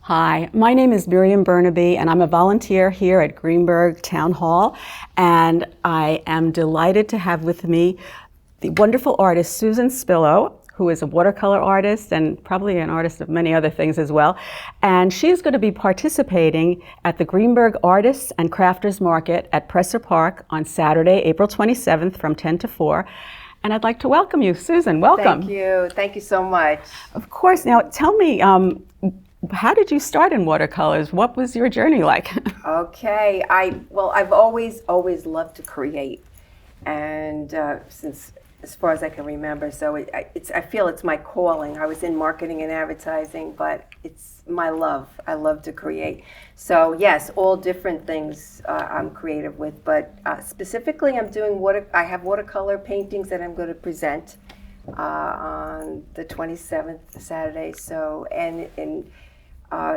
Hi, my name is Miriam Bernabei, and I'm a volunteer here at Greenburgh Town Hall, and I am delighted to have with me the wonderful artist Susan Spillo, who is a watercolor artist and probably an artist of many other things as well. And she is going to be participating at the Greenburgh Artists and Crafters Market at Presser Park on Saturday, April 27th from 10 to 4. And I'd like to welcome you. Susan, welcome. Thank you. Thank you so much. Of course. Now, tell me, how did you start in watercolors? What was your journey like? Okay. I've always loved to create, and since as far as I can remember, so I feel it's my calling. I was in marketing and advertising, but it's my love. I love to create. So yes, all different things I'm creative with, but specifically I'm doing I have watercolor paintings that I'm going to present on the 27th, Saturday. So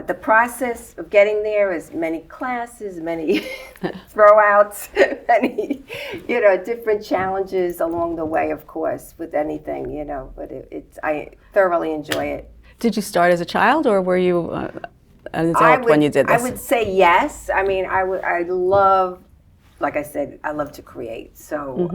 the process of getting there is many classes, many throwouts, many, different challenges along the way, of course, with anything, but I thoroughly enjoy it. Did you start as a child, or were you an adult when you did this? I would say yes. I mean, I love, like I said, I love to create. So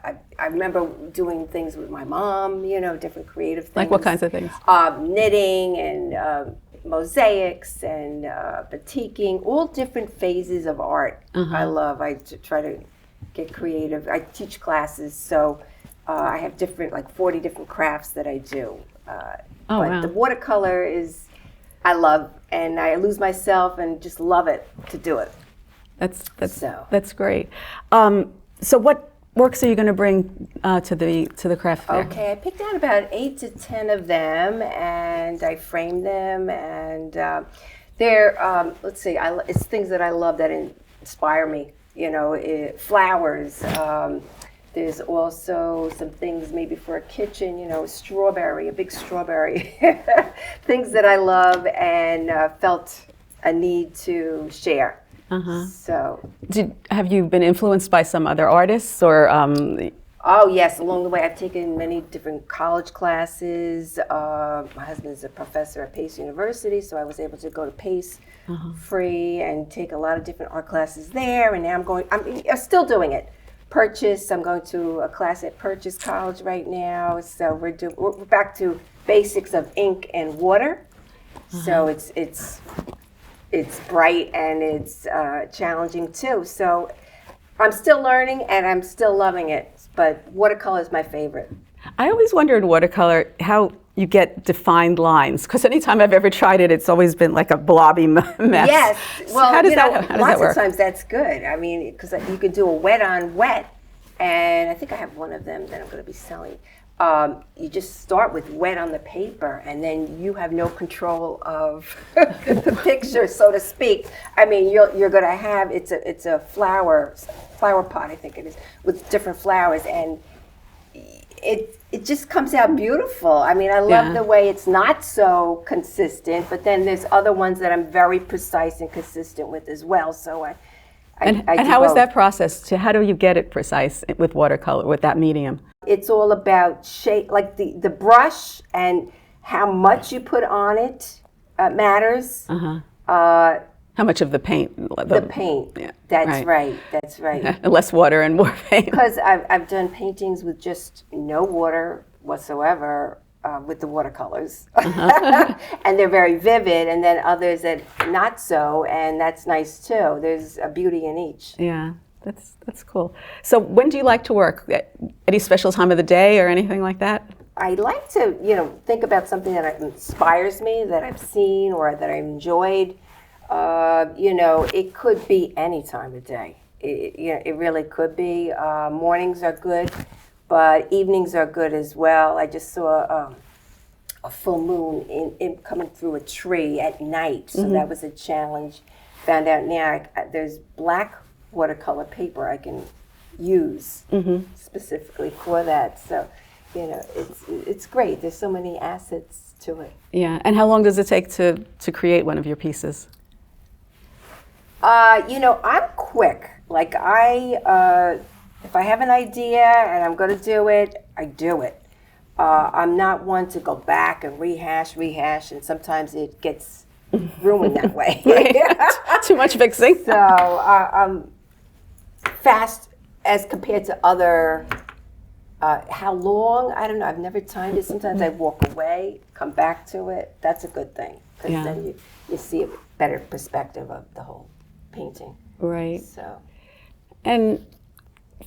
I remember doing things with my mom, different creative things. Like what kinds of things? Knitting and mosaics and batiking, all different phases of art. I love. I try to get creative. I teach classes, so I have like 40 different crafts that I do. But the watercolor I love, and I lose myself and just love it to do it. That's great. So what works are you going to bring to the craft fair? Okay, I picked out about 8 to 10 of them, and I framed them, and they're let's see, it's things that I love that inspire me. Flowers. There's also some things maybe for a kitchen. A big strawberry. Things that I love and felt a need to share. So, have you been influenced by some other artists, or? Oh yes, along the way I've taken many different college classes. My husband's a professor at Pace University, so I was able to go to Pace free and take a lot of different art classes there. And now I'm still doing it. Purchase. I'm going to a class at Purchase College right now. So we're back to basics of ink and water. So it's bright and it's challenging too. So I'm still learning and I'm still loving it. But watercolor is my favorite. I always wondered watercolor how you get defined lines, because anytime I've ever tried it, it's always been like a blobby mess. Yes. Well, so how does that work? Lots of times that's good. I mean, because you can do a wet on wet, and I think I have one of them that I'm going to be selling. You just start with wet on the paper, and then you have no control of the picture, so to speak. I mean, you're going to have it's a flower pot, I think it is, with different flowers, and it just comes out beautiful. I mean, I love the way it's not so consistent, but then there's other ones that I'm very precise and consistent with as well. So And how is that process? How do you get it precise with watercolor, with that medium? It's all about shape, like the brush and how much you put on it matters. How much of the paint? The paint. Yeah, That's right. Less water and more paint. Because I've done paintings with just no water whatsoever with the watercolors. And they're very vivid, and then others that not so, and that's nice too. There's a beauty in each. Yeah, that's cool. So when do you like to work? Any special time of the day or anything like that? I like to, think about something that inspires me, that I've seen or that I've enjoyed. It could be any time of day. It really could be. Mornings are good, but evenings are good as well. I just saw a full moon in coming through a tree at night, so that was a challenge. Found out now there's black watercolor paper I can use specifically for that. So, it's great. There's so many assets to it. Yeah, and how long does it take to create one of your pieces? I'm quick. Like if I have an idea and I'm going to do it, I do it. I'm not one to go back and rehash, and sometimes it gets ruined that way. Too much fixing. So fast as compared to other, how long, I don't know, I've never timed it. Sometimes I walk away, come back to it. That's a good thing, because then you see a better perspective of the whole painting. Right. So, and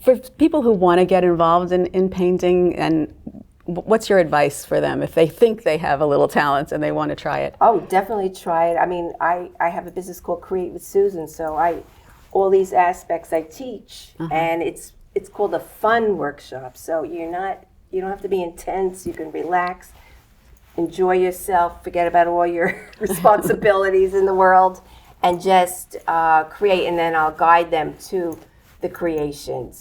for people who want to get involved in painting, and what's your advice for them if they think they have a little talent and they want to try it? oh, definitely try it. I mean, I have a business called Create with Susan, so all these aspects I teach, and it's called a fun workshop. So you don't have to be intense. You can relax, enjoy yourself, forget about all your responsibilities in the world, and just create. And then I'll guide them to the creation.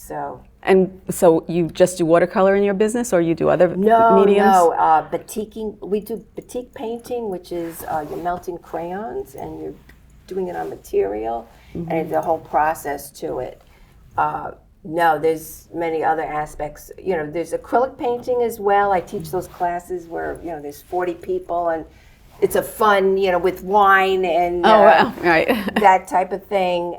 And so you just do watercolor in your business, or you do other mediums? No, batiking. We do batik painting, which is you're melting crayons and you're doing it on material, and it's a whole process to it. No, there's many other aspects. You know, there's acrylic painting as well. I teach those classes where, you know, there's 40 people and it's a fun, you know, with wine and right. that type of thing.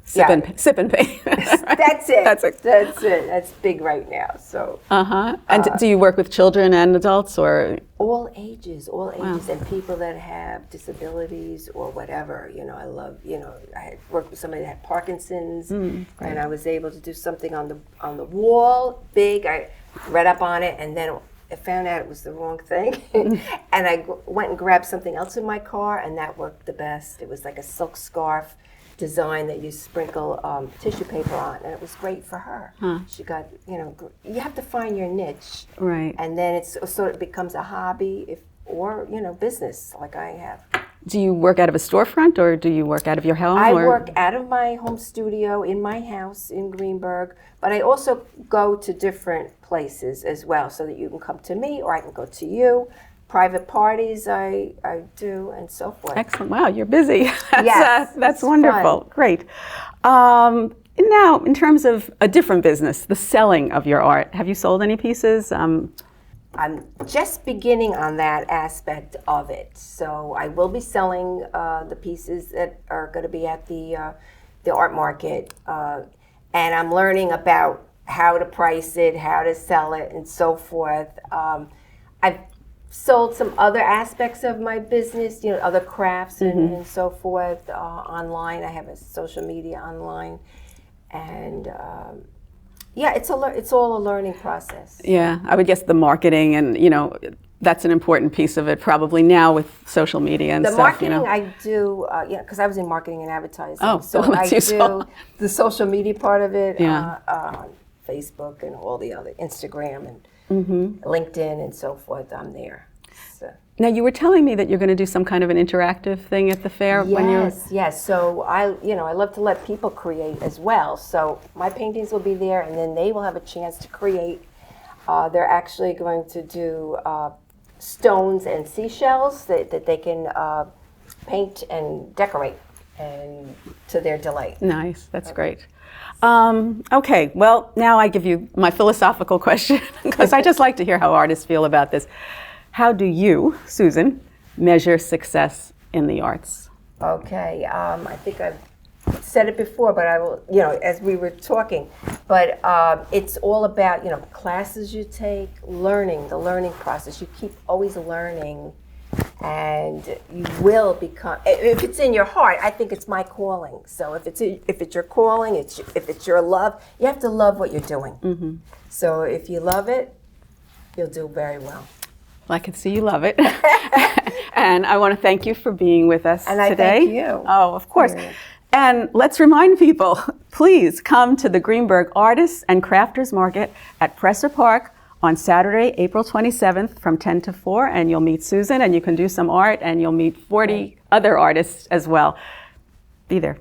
Sip and paint. That's it. That's it. That's big right now. So. And do you work with children and adults, or? All ages, and people that have disabilities or whatever. You know, I love. You know, I had worked with somebody that had Parkinson's, and I was able to do something on the wall, big. I read up on it, and then I found out it was the wrong thing, and I went and grabbed something else in my car, and that worked the best. It was like a silk scarf design that you sprinkle tissue paper on, and it was great for her. She got, you know, you have to find your niche, right? And then it becomes a hobby, or you know, business like I have. Do you work out of a storefront, or do you work out of your home? I work out of my home studio in my house in Greenburgh, but I also go to different places as well, so that you can come to me or I can go to you. Private parties I do, and so forth. Excellent. Wow, you're busy. That's wonderful. Fun. Great. Now, in terms of a different business, the selling of your art, have you sold any pieces? I'm just beginning on that aspect of it. So I will be selling the pieces that are going to be at the art market, and I'm learning about how to price it, how to sell it, and so forth. I've sold some other aspects of my business, you know, other crafts and so forth online. I have a social media online, and it's all a learning process. Yeah, I would guess the marketing, and you know, that's an important piece of it probably now with social media and the stuff. Marketing, you know. I do, because I was in marketing and advertising. Oh, so I you do the social media part of it, Yeah. On Facebook and all the other, Instagram and LinkedIn and so forth. I'm there. So. Now, you were telling me that you're going to do some kind of an interactive thing at the fair when you're. Yes. So I love to let people create as well. So my paintings will be there, and then they will have a chance to create. They're actually going to do stones and seashells that they can paint and decorate, and to their delight. Nice. That's great. Okay, well, now I give you my philosophical question, because I just like to hear how artists feel about this. How do you, Susan, measure success in the arts? Okay, I think I've said it before, but I will, as we were talking, but it's all about, classes you take, the learning process. You keep always learning, and you will become, if it's in your heart, I think it's my calling. So if it's your calling, if it's your love, you have to love what you're doing. Mm-hmm. So if you love it, you'll do very well. Well, I can see you love it. And I want to thank you for being with us and today. I thank you. Oh, of course. And let's remind people, please come to the Greenburgh Artists and Crafters Market at Presser Park on Saturday, April 27th from 10 to 4, and you'll meet Susan, and you can do some art, and you'll meet 40 other artists as well. Be there.